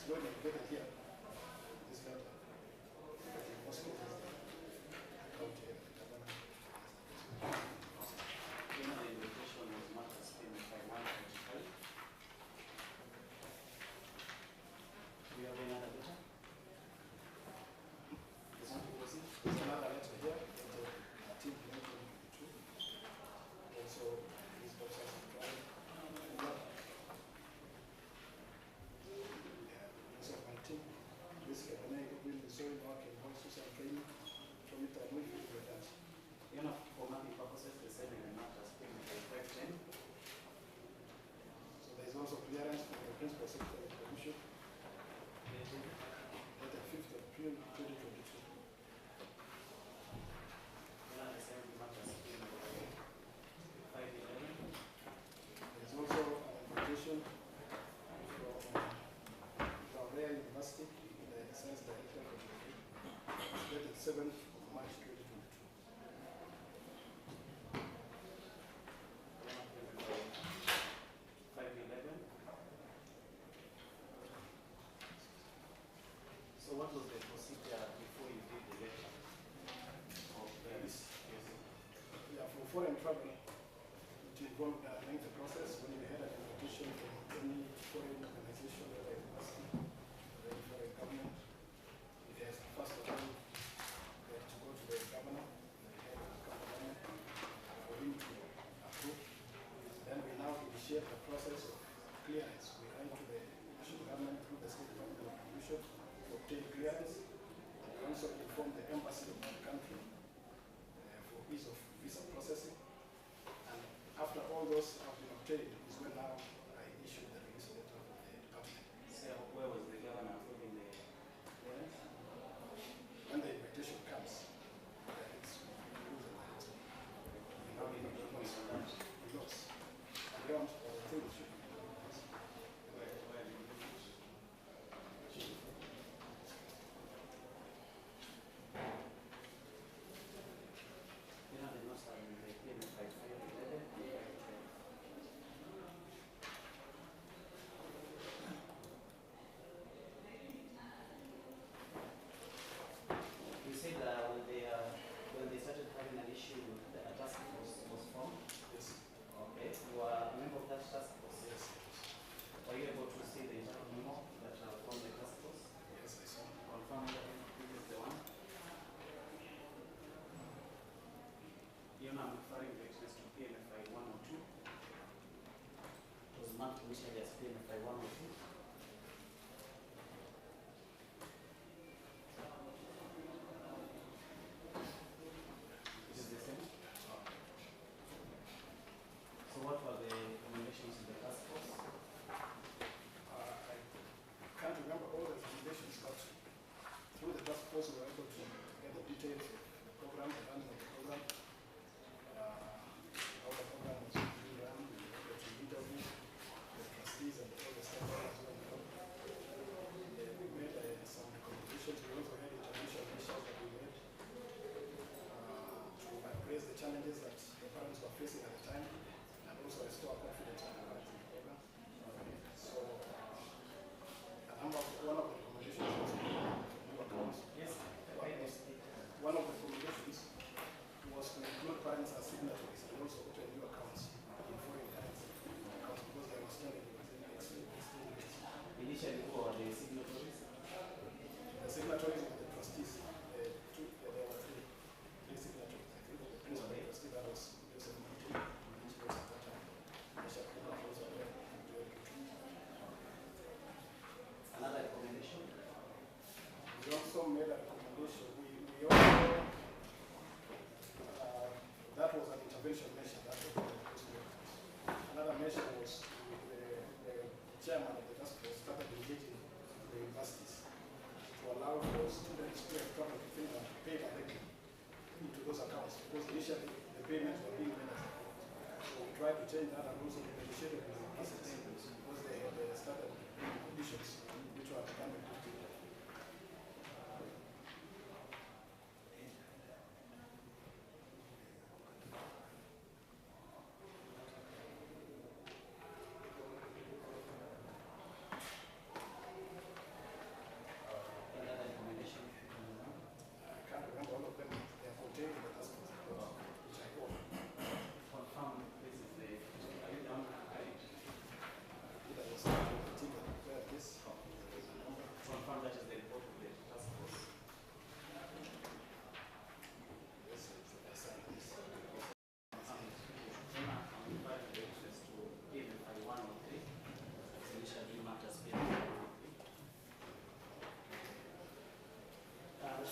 when you get it here, this letter, because in Moscow is the county head of the government. You know, the invitation was marked as P5125. Do you have any other letter? This one to proceed? There's another letter here, dated 13/1922. Also, this box has been drawn. So, my team, this when I will be showing work in also some training from it, I'm moving with that. You know, for mapping purposes, the same in the matter as P5510. So, there is also clearance from the Principal Secretary of the Commission, dated 5th of June 2022. You know, the same in the matter as P511. There is also an invitation from Korea University, the science director of the dated 7th of March 2022. 511. So what was the procedure before you did the lecture? Yes. Yeah, for foreign travel, it involved a lengthy process when you had an invitation from any foreign organization, whether university or any foreign government. It has first of all you have to go to the governor, the head of the government, for him to approve. Then we now initiate the process of clearance. We write to the national government through the state government of commission to obtain clearance. We also inform the embassy of that country for ease of visa processing. And after all those have been obtained is when now I issue the release letter of the government. So where was the governor approving the clearance? When the invitation comes, it's How many documents on that? because I don't think it should be. Where did you do it? You know, they must have been the P5511. You said that when they started having an issue, the task force was formed. Yes. Okay, you are a member of that task force. Yes. Were you able to see the internal memo that formed the task force? Yes, I saw. Confirm that this is the one. You know, I'm referring to it as to PMFI 102. It was marked initially as PMFI 102. It is the same. So what were the recommendations in the task force? I can't remember all the recommendations, but through the task force we were able to get the details of the program, the running of the program, how the program was being run. We were able to interview the trustees and all the stakeholders who were involved. We made some recommendations. We also had intervention measures that we made to address the challenges that the parents were facing at the time and also restore confidence in the program. So, one of the recommendations was to new accounts. Yes. One of the recommendations was to include parents as signatories and also open new accounts in foreign currency accounts because they understand it was Initially, who were the signatories? the signatories of the trustees. There were three signatories. I think the principal trustee that was Joseph Martin, which was at that time. Bishop Kula was aware of the Another recommendation? We also made a recommendation. We also, that was an intervention measure. That was another measure was the chairman of the task force started engaging the universities to allow for students who have traveled to Finland to pay directly into those accounts because initially the payments were being made as a group. So we tried to change that and also negotiated with the universities because they had started conditions which were becoming difficult.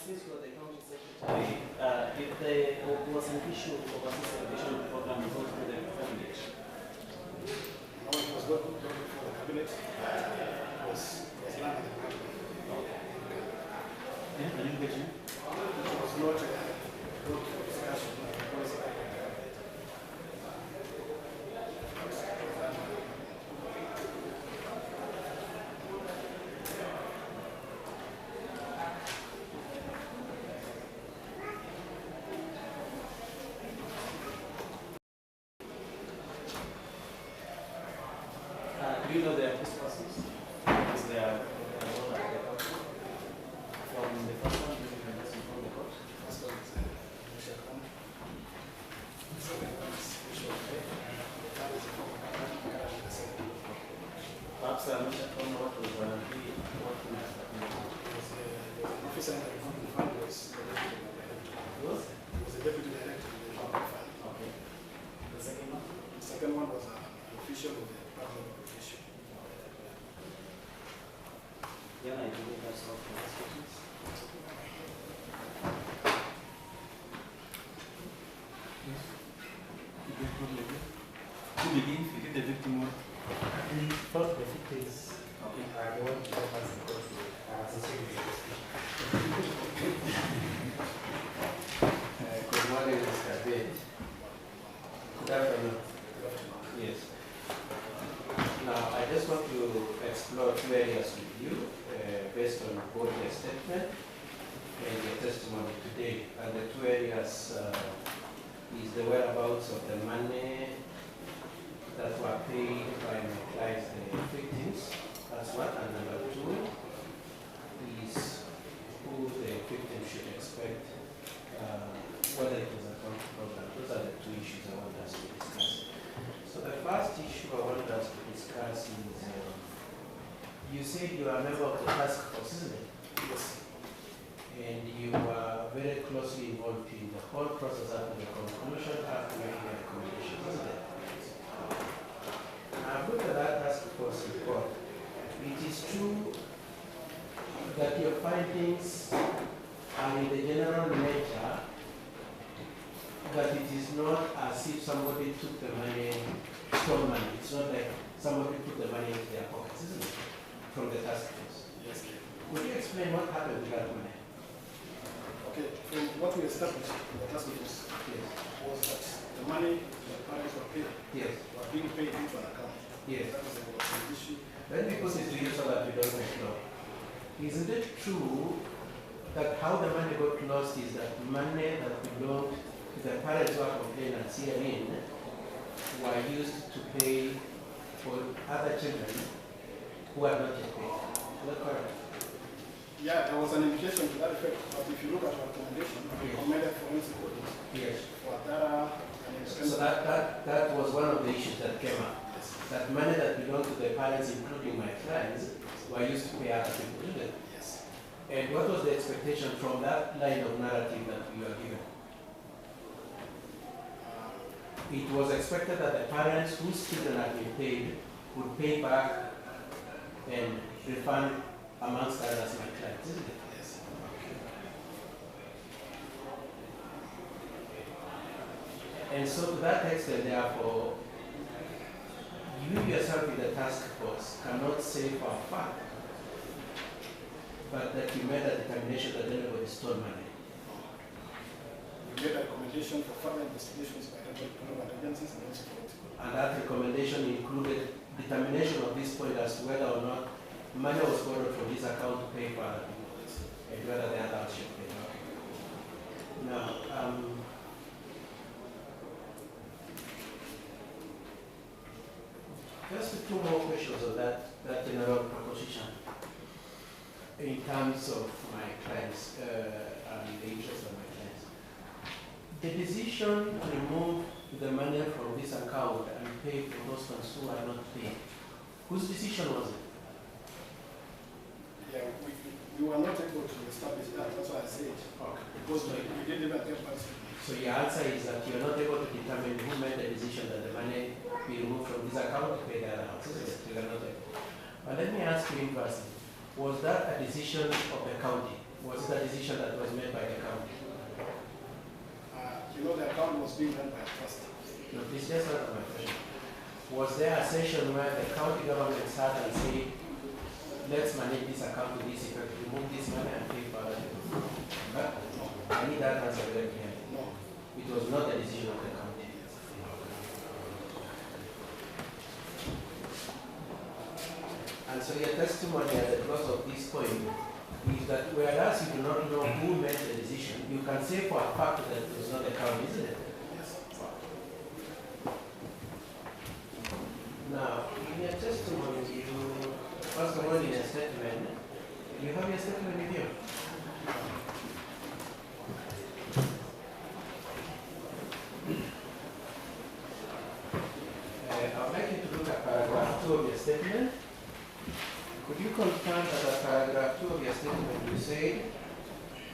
since you are the county secretary, if there was an issue of overseas celebration program brought to the cabinet, No, it was not brought before the cabinet. It was land in the cabinet. I didn't get you. It was not brought for discussion by the policy cabinet. Do you know their peace persons? Is there role at the court? From the first one, you can just inform the court. First one is Michelle Khan. The second one is Michelle Khan. The third is the second. Perhaps I'm not sure what was what was The officer in the Republic Fund was the deputy director. was? He was the deputy director of the Republic Fund. Okay. The second one? The second one was an official of the Department of Education. Yeah, I believe that's all for the questions. To begin, we did the victim work. We thought the victims Okay. are the ones who have us go to associated Good morning, Mr. Bate. Good afternoon. Yes. Now, I just want to explore two areas with you based on both your statement and your testimony today. And the two areas is the whereabouts of the money that were paid by my clients, the victims. That's one. And number two is who the victim should expect, whether it was a county program. Those are the two issues I want us to discuss. So the first issue I want us to discuss is, you said you are a member of the task force, isn't it? Yes. And you were very closely involved in the whole process after the conclusion, after making the recommendations, isn't it? I've looked at that task force report. It is true that your findings are in the general nature, that it is not as if somebody took the money, stole money. It's not like somebody put the money into their pockets, isn't it? From the task force. Yes. Would you explain what happened with that money? Okay, from what we established in the task force Yes. was that the money the parents were paid Yes. were being paid into an account. Yes. That was the issue. Let me put it to you so that we don't explore. Isn't it true that how the money got lost is that money that belonged to the parents who are complainants herein were used to pay for other children who are not yet paid? Is that correct? Yeah, there was an indication to that effect, but if you look at our recommendation, we recommended forensic audit Yes. for thorough and So independent. that was one of the issues that came up. Yes. That money that belonged to the parents, including my clients, were used to pay other people, isn't it? Yes. And what was the expectation from that line of narrative that we were given? It was expected that the parents whose children had been paid would pay back and refund amongst others my clients, isn't it? Yes. And so to that extent, therefore, you yourself in the task force cannot say for a fact, but that you made a determination that anybody stole money. We made a recommendation for further investigations by the government agencies and also forensic audit. And that recommendation included determination of this point as to whether or not money was borrowed from this account to pay for other people, and whether the others should pay. Now, just two more questions on that general proposition in terms of my clients and the interest of my clients. The decision to remove the money from this account and pay for those ones who are not paid, whose decision was it? Yeah, we were not able to establish that, that's why I said, Okay. because we didn't even get back. So your answer is that you are not able to determine who made the decision that the money be removed from this account to pay the other house, isn't it? You are not able. But let me ask you inversely, was that a decision of the county? Was it a decision that was made by the county? You know, the account was being run by a trust. No, please just answer my question. Was there a session where the county government sat and said, let's manage this account to this effect, remove this money and pay for other people? Huh? I need that answer very clearly. No. It was not a decision of the county. And so your testimony at the close of this point is that whereas you do not know who made the decision, you can say for a fact that it was not the county, isn't it? Yes. Now, in your testimony, you, first of all, in a statement, you have your statement with you. I'd like you to look at paragraph 2 of your statement. Could you confirm that at paragraph 2 of your statement you say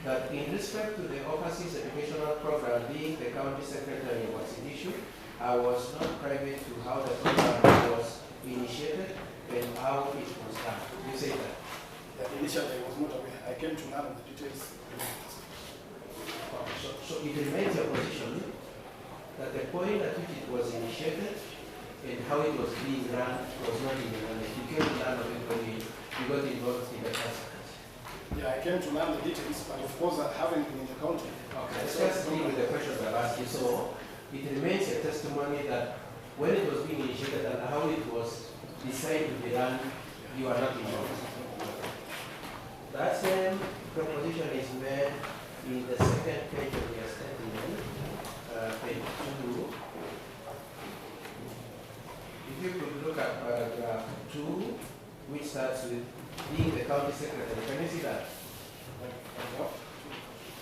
that in respect to the overseas educational program being the county secretary was an issue, I was not privy to how the program was initiated and how it was done. You say that? That initially I was not aware. I came to learn the details. So it remains your position that the point at which it was initiated and how it was being run was not in your knowledge. You came to learn of it when you got involved in the process. Yeah, I came to learn the details, but of course I haven't been in the county. Okay, let's just deal with the questions I've asked you. So it remains a testimony that when it was being initiated and how it was decided to be run, you are not involved. That same proposition is made in the second page of your statement, page 2. If you could look at paragraph 2, which starts with being the county secretary. Can you see that?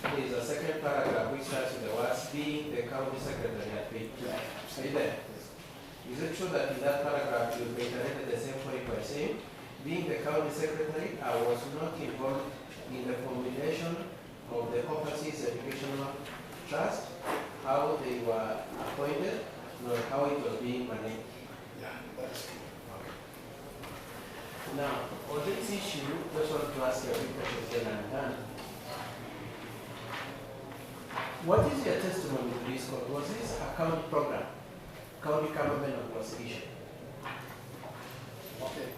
There is a second paragraph which starts with the words being the county secretary at page 2. Are you there? Is it true that in that paragraph you reiterated the same point by saying, being the county secretary, I was not involved in the formulation of the overseas educational trust, how they were appointed, nor how it was being managed? Yeah, that is true. Now, on this issue, just want to ask you a few questions then I'm done. What is your testimony to this court? Was this a county program, county government or was issued? Okay.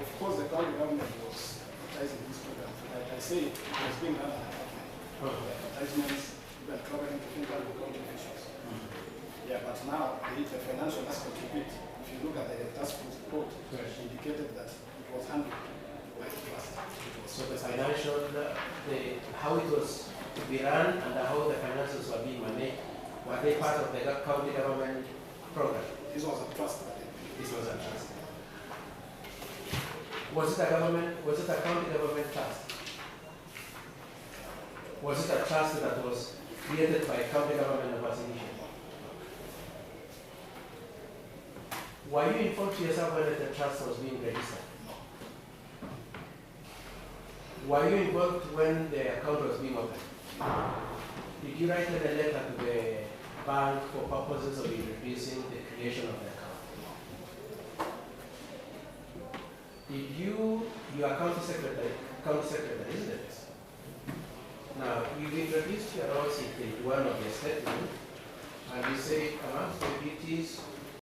Of course, the county government was advertising this program. Like I say, it was being done on the advertisements, even traveling to think about county officials. Yeah, but now the financial aspect of it, if you look at the task force report, it indicated that it was handled by the trust. So the financial, how it was to be run and how the finances were being managed, were they part of the county government program? This was a trust. This was a trust. Was it a county government trust? Was it a trust that was created by county government of Pacific? Were you informed to yourself whether the trust was being registered? Were you involved when the account was being opened? Did you write a letter to the bank for purposes of introducing the creation of the account? Did you are county secretary, isn't it? Now, you've introduced your roles in page 1 of your statement, and you say amongst the duties